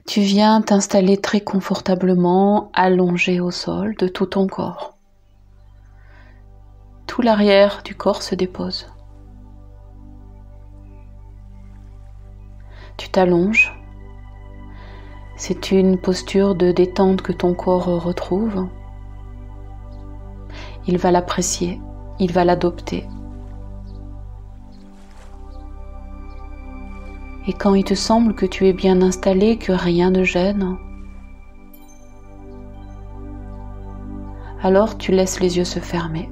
Tu viens t'installer très confortablement, allongé au sol de tout ton corps. Tout l'arrière du corps se dépose. Tu t'allonges. C'est une posture de détente que ton corps retrouve. Il va l'apprécier, il va l'adopter. Et quand il te semble que tu es bien installé, que rien ne gêne, alors tu laisses les yeux se fermer.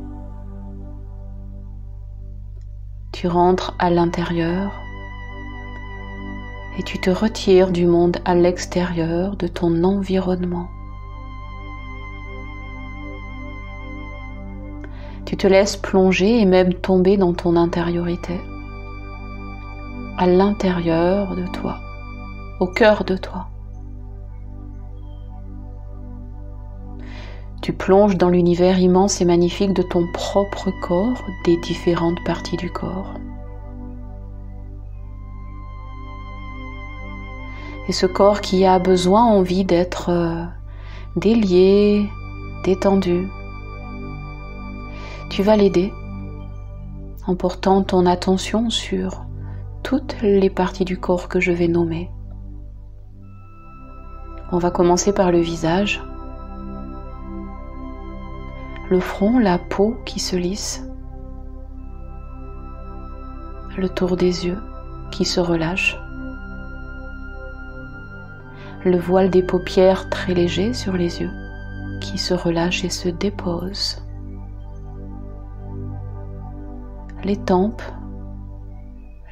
Tu rentres à l'intérieur et tu te retires du monde à l'extérieur de ton environnement. Tu te laisses plonger et même tomber dans ton intériorité, à l'intérieur de toi, au cœur de toi. Tu plonges dans l'univers immense et magnifique de ton propre corps, des différentes parties du corps. Et ce corps qui a besoin, envie d'être délié, détendu, tu vas l'aider en portant ton attention sur toutes les parties du corps que je vais nommer. On va commencer par le visage, le front, la peau qui se lisse, le tour des yeux qui se relâche, le voile des paupières très léger sur les yeux qui se relâche et se dépose, les tempes,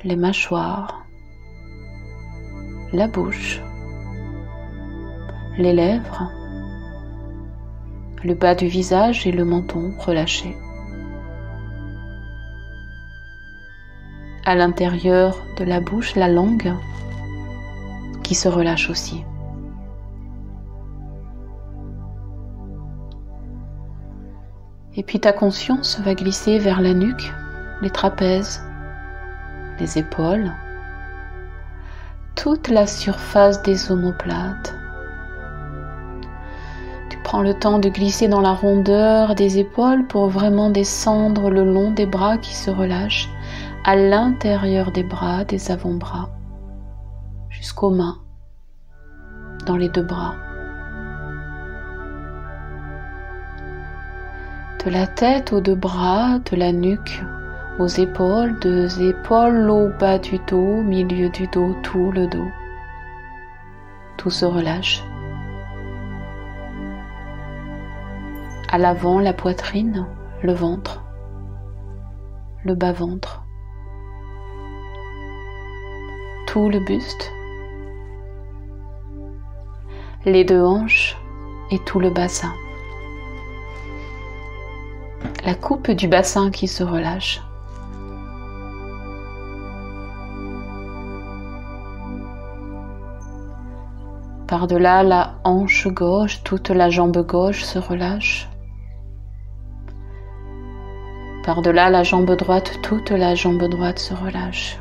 les mâchoires, la bouche, les lèvres, le bas du visage et le menton relâchés. À l'intérieur de la bouche, la langue qui se relâche aussi. Et puis ta conscience va glisser vers la nuque, les trapèzes, les épaules, toute la surface des omoplates. Tu prends le temps de glisser dans la rondeur des épaules pour vraiment descendre le long des bras qui se relâchent, à l'intérieur des bras, des avant-bras, jusqu'aux mains, dans les deux bras. De la tête aux deux bras, de la nuque aux épaules, deux épaules au bas du dos, milieu du dos, tout le dos. Tout se relâche. À l'avant, la poitrine, le ventre, le bas-ventre, tout le buste, les deux hanches et tout le bassin. La coupe du bassin qui se relâche. Par-delà la hanche gauche, toute la jambe gauche se relâche. Par-delà la jambe droite, toute la jambe droite se relâche.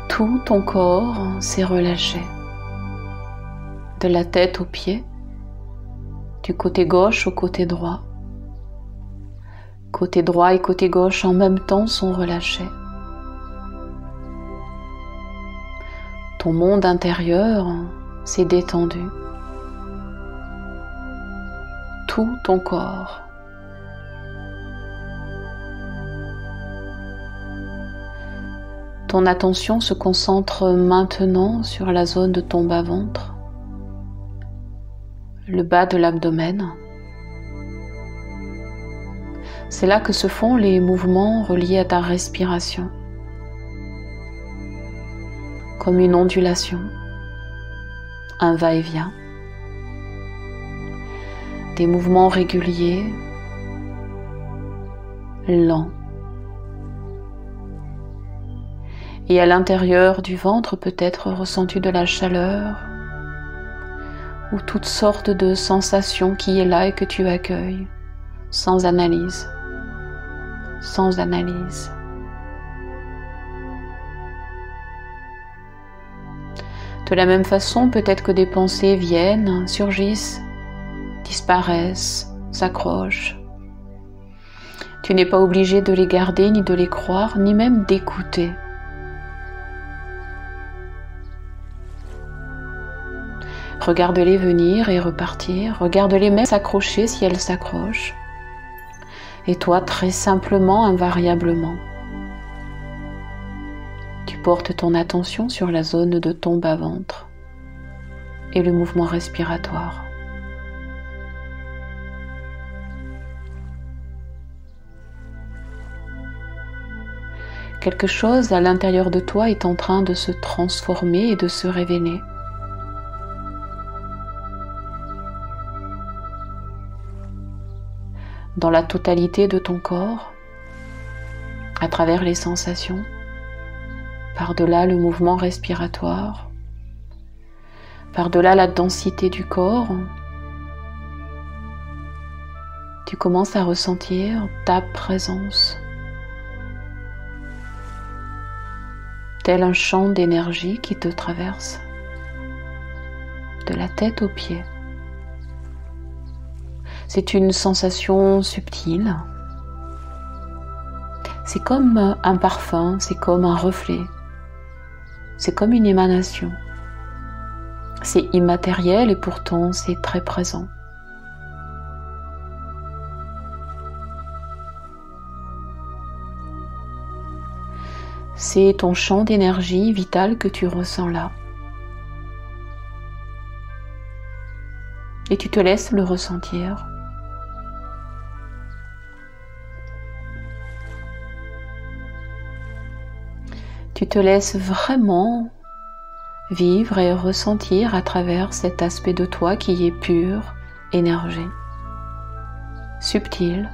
Tout ton corps s'est relâché. De la tête aux pieds, du côté gauche au côté droit. Côté droit et côté gauche en même temps sont relâchés. Ton monde intérieur s'est détendu. Tout ton corps. Ton attention se concentre maintenant sur la zone de ton bas-ventre, le bas de l'abdomen. C'est là que se font les mouvements reliés à ta respiration, comme une ondulation, un va-et-vient, des mouvements réguliers, lents. Et à l'intérieur du ventre peut être ressenti de la chaleur ou toutes sortes de sensations qui est là et que tu accueilles sans analyse. sans analyse. De la même façon, peut-être que des pensées viennent, surgissent, disparaissent, s'accrochent. Tu n'es pas obligé de les garder, ni de les croire, ni même d'écouter. Regarde-les venir et repartir, regarde-les même s'accrocher si elles s'accrochent. Et toi, très simplement, invariablement, tu portes ton attention sur la zone de ton bas-ventre et le mouvement respiratoire. Quelque chose à l'intérieur de toi est en train de se transformer et de se révéler. Dans la totalité de ton corps, à travers les sensations, par-delà le mouvement respiratoire, par-delà la densité du corps, tu commences à ressentir ta présence, tel un champ d'énergie qui te traverse, de la tête aux pieds. C'est une sensation subtile. C'est comme un parfum, c'est comme un reflet, c'est comme une émanation. C'est immatériel et pourtant c'est très présent. C'est ton champ d'énergie vitale que tu ressens là. Et tu te laisses le ressentir. Tu te laisses vraiment vivre et ressentir à travers cet aspect de toi qui est pure énergie, subtile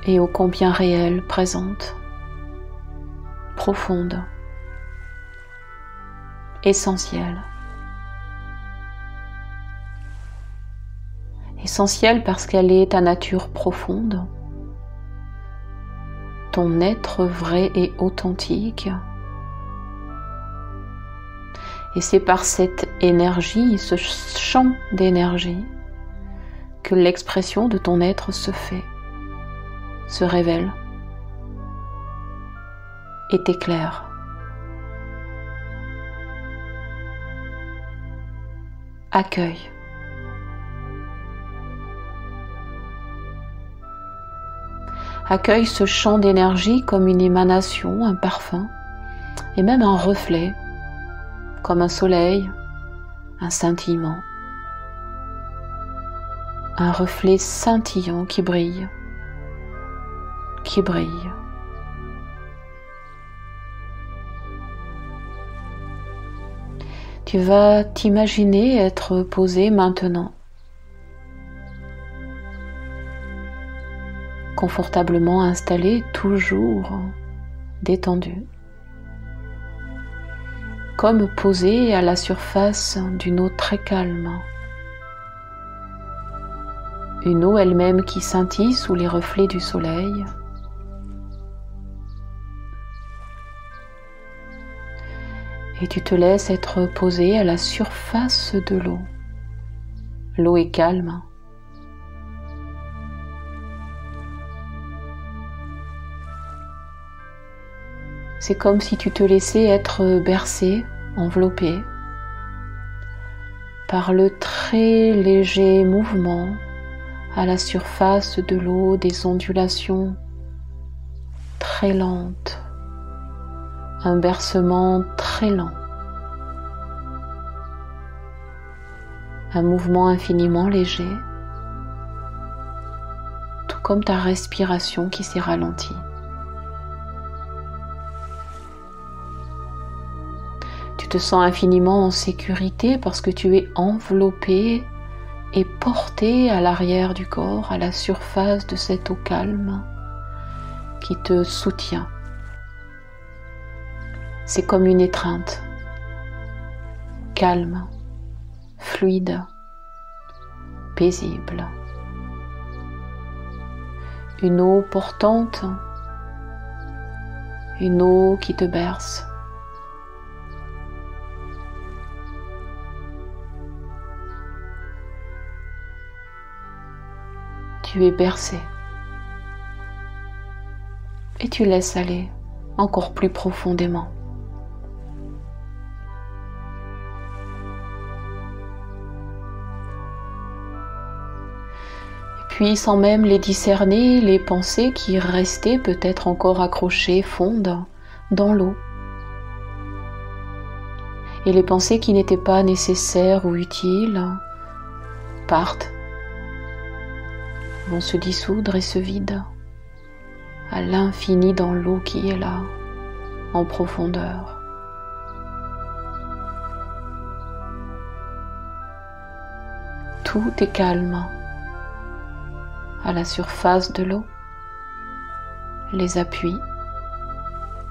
et ô combien réelle, présente, profonde, essentielle. Essentielle parce qu'elle est ta nature profonde, ton être vrai et authentique. Et c'est par cette énergie, ce champ d'énergie, que l'expression de ton être se fait, se révèle et t'éclaire. Accueille. Accueille ce champ d'énergie comme une émanation, un parfum et même un reflet, comme un soleil, un scintillement, un reflet scintillant qui brille, qui brille. Tu vas t'imaginer être posé maintenant, confortablement installé, toujours détendu, comme posé à la surface d'une eau très calme, une eau elle-même qui scintille sous les reflets du soleil. Et tu te laisses être posé à la surface de l'eau. L'eau est calme. C'est comme si tu te laissais être bercé, enveloppé par le très léger mouvement à la surface de l'eau, des ondulations très lentes, un bercement très lent, un mouvement infiniment léger, tout comme ta respiration qui s'est ralentie. Tu te sens infiniment en sécurité parce que tu es enveloppé et porté à l'arrière du corps, à la surface de cette eau calme qui te soutient. C'est comme une étreinte, calme, fluide, paisible. Une eau portante, une eau qui te berce. Tu es bercé et tu laisses aller encore plus profondément. Puis, sans même les discerner, les pensées qui restaient peut-être encore accrochées fondent dans l'eau. Et les pensées qui n'étaient pas nécessaires ou utiles partent, vont se dissoudre et se vident à l'infini dans l'eau qui est là, en profondeur. Tout est calme. À la surface de l'eau, les appuis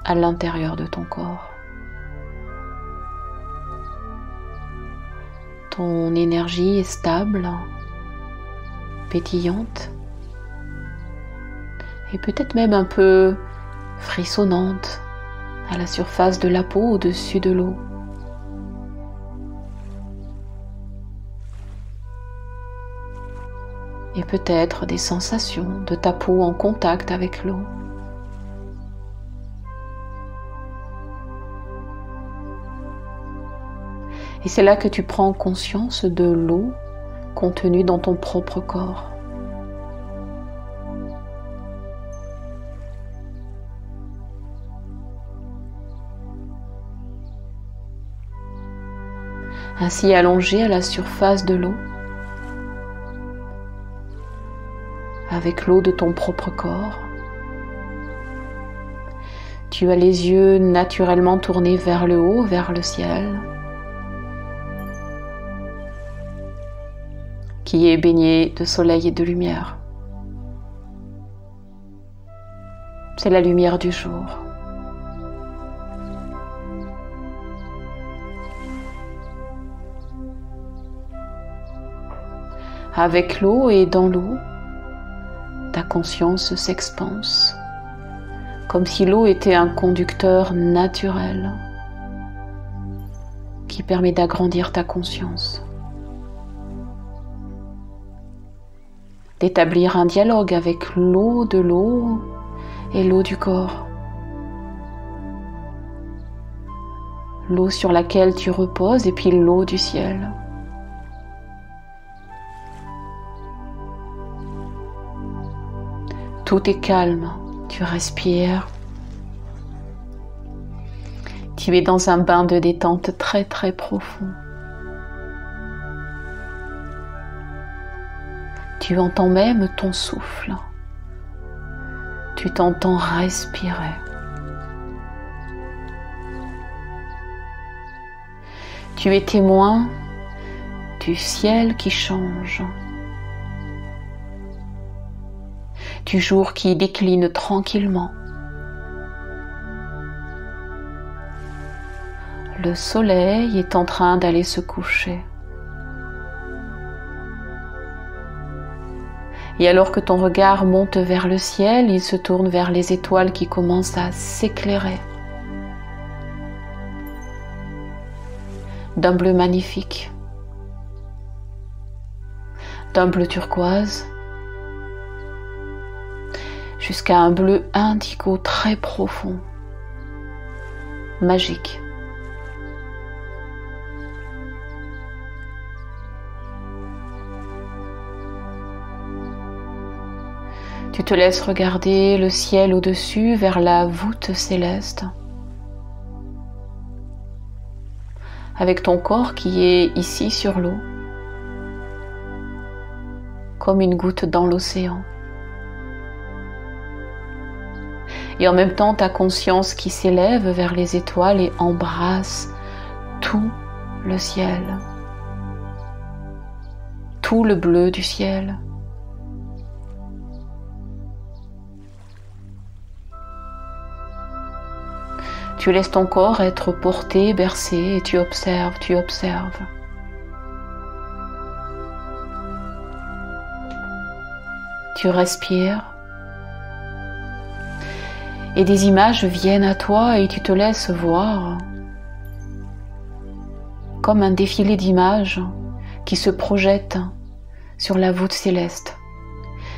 à l'intérieur de ton corps. Ton énergie est stable, pétillante et peut-être même un peu frissonnante à la surface de la peau au-dessus de l'eau. Et peut-être des sensations de ta peau en contact avec l'eau. Et c'est là que tu prends conscience de l'eau contenue dans ton propre corps. Ainsi allongée à la surface de l'eau, avec l'eau de ton propre corps. Tu as les yeux naturellement tournés vers le haut, vers le ciel, qui est baigné de soleil et de lumière. C'est la lumière du jour. Avec l'eau et dans l'eau, ta conscience s'expanse, comme si l'eau était un conducteur naturel qui permet d'agrandir ta conscience, d'établir un dialogue avec l'eau de l'eau et l'eau du corps, l'eau sur laquelle tu reposes et puis l'eau du ciel. Tout est calme, tu respires. Tu es dans un bain de détente très très profond. Tu entends même ton souffle. Tu t'entends respirer. Tu es témoin du ciel qui change, du jour qui décline tranquillement. Le soleil est en train d'aller se coucher. Et alors que ton regard monte vers le ciel, il se tourne vers les étoiles qui commencent à s'éclairer d'un bleu magnifique, d'un bleu turquoise, jusqu'à un bleu indigo très profond, magique. Tu te laisses regarder le ciel au-dessus vers la voûte céleste, avec ton corps qui est ici sur l'eau, comme une goutte dans l'océan. Et en même temps, ta conscience qui s'élève vers les étoiles et embrasse tout le ciel, tout le bleu du ciel. Tu laisses ton corps être porté, bercé, et tu observes, tu observes. Tu respires Et des images viennent à toi et tu te laisses voir comme un défilé d'images qui se projettent sur la voûte céleste.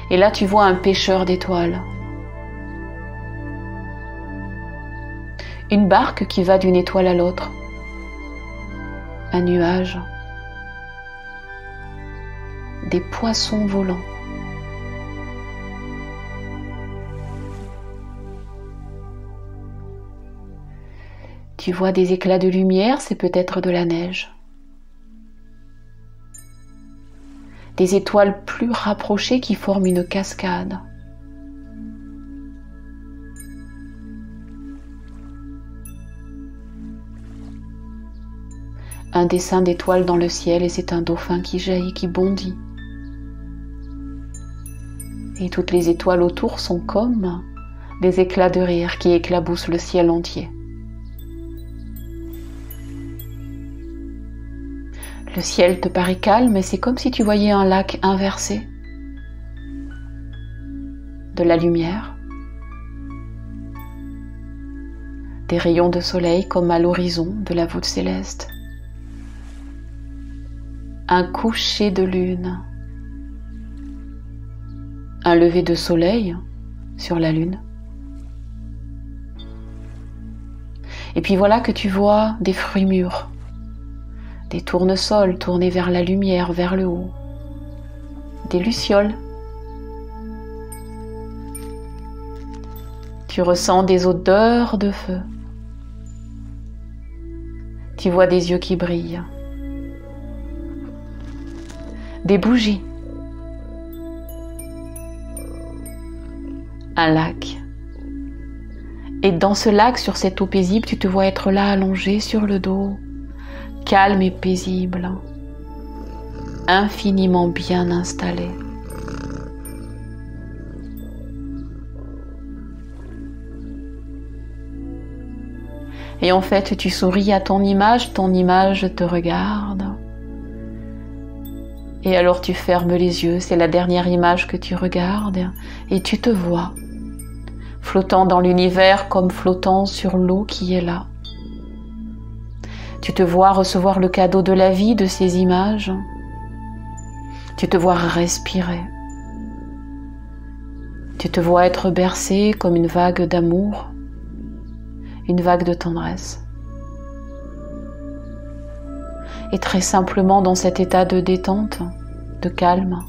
Et là, tu vois un pêcheur d'étoiles. Une barque qui va d'une étoile à l'autre. Un nuage. Des poissons volants. Tu vois des éclats de lumière, c'est peut-être de la neige. Des étoiles plus rapprochées qui forment une cascade. Un dessin d'étoiles dans le ciel et c'est un dauphin qui jaillit, qui bondit. Et toutes les étoiles autour sont comme des éclats de rire qui éclaboussent le ciel entier. Le ciel te paraît calme et c'est comme si tu voyais un lac inversé. De la lumière. Des rayons de soleil comme à l'horizon de la voûte céleste. Un coucher de lune. Un lever de soleil sur la lune. Et puis voilà que tu vois des fruits mûrs. Des tournesols tournés vers la lumière, vers le haut. Des lucioles. Tu ressens des odeurs de feu. Tu vois des yeux qui brillent. Des bougies. Un lac. Et dans ce lac, sur cette eau paisible, tu te vois être là allongé sur le dos, calme et paisible, infiniment bien installé. Et en fait, tu souris à ton image te regarde. Et alors tu fermes les yeux, c'est la dernière image que tu regardes, et tu te vois, flottant dans l'univers comme flottant sur l'eau qui est là. Tu te vois recevoir le cadeau de la vie de ces images. Tu te vois respirer. Tu te vois être bercé comme une vague d'amour, une vague de tendresse. Et très simplement dans cet état de détente, de calme,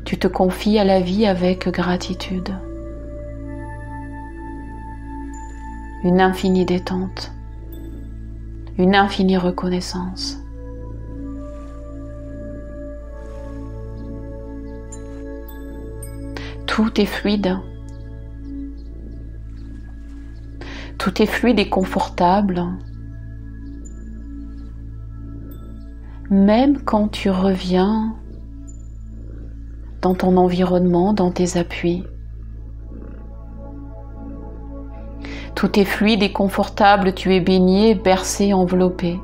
tu te confies à la vie avec gratitude. Une infinie détente, une infinie reconnaissance. Tout est fluide. Tout est fluide et confortable. Même quand tu reviens dans ton environnement, dans tes appuis. Tout est fluide et confortable, tu es baigné, bercé, enveloppé.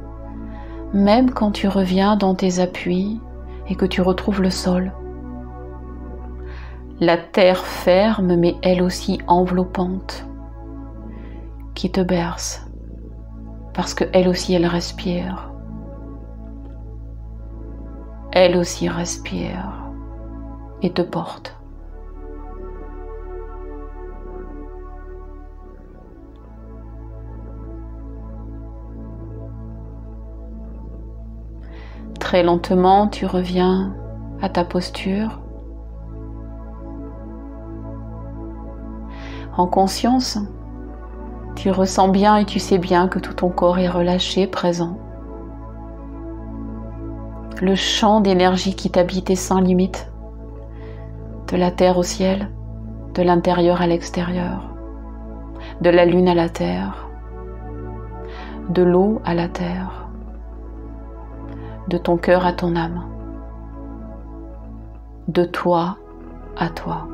Même quand tu reviens dans tes appuis et que tu retrouves le sol. La terre ferme, mais elle aussi enveloppante, qui te berce, parce qu'elle aussi elle respire. Elle aussi respire et te porte. Très lentement, tu reviens à ta posture. En conscience, tu ressens bien et tu sais bien que tout ton corps est relâché, présent. Le champ d'énergie qui t'habite est sans limite, de la terre au ciel, de l'intérieur à l'extérieur, de la lune à la terre, de l'eau à la terre, de ton cœur à ton âme, de toi à toi.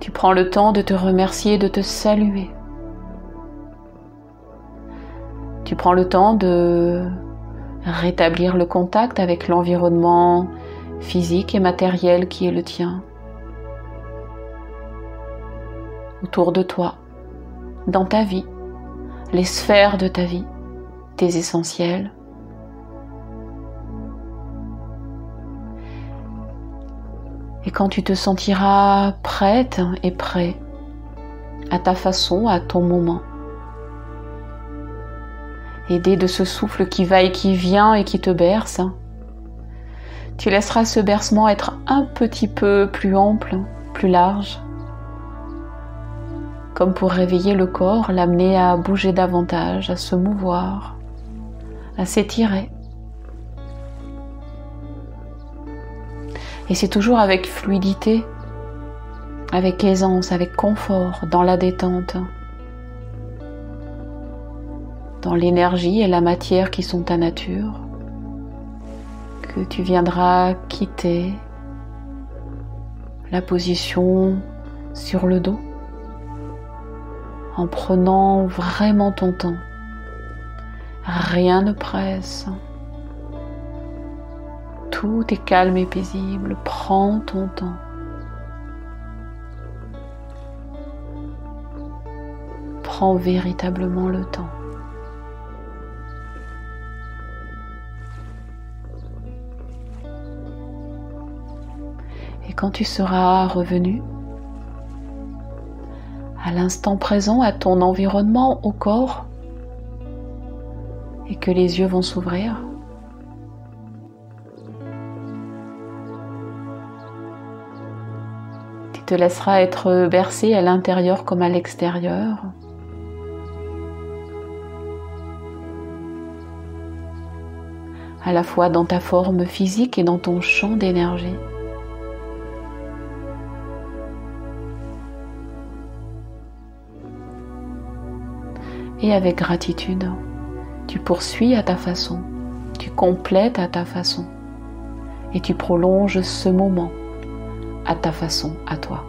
Tu prends le temps de te remercier, de te saluer. Tu prends le temps de rétablir le contact avec l'environnement physique et matériel qui est le tien, autour de toi, dans ta vie, les sphères de ta vie, tes essentiels. Et quand tu te sentiras prête et prêt, à ta façon, à ton moment, aidé de ce souffle qui va et qui vient et qui te berce, tu laisseras ce bercement être un petit peu plus ample, plus large, comme pour réveiller le corps, l'amener à bouger davantage, à se mouvoir, à s'étirer. Et c'est toujours avec fluidité, avec aisance, avec confort, dans la détente, dans l'énergie et la matière qui sont ta nature, que tu viendras quitter la position sur le dos en prenant vraiment ton temps. Rien ne presse. Tout est calme et paisible. Prends ton temps. Prends véritablement le temps. Et quand tu seras revenu à l'instant présent, à ton environnement, au corps, et que les yeux vont s'ouvrir, tu te laisseras être bercé à l'intérieur comme à l'extérieur. À la fois dans ta forme physique et dans ton champ d'énergie. Et avec gratitude, tu poursuis à ta façon, tu complètes à ta façon et tu prolonges ce moment à ta façon, à toi.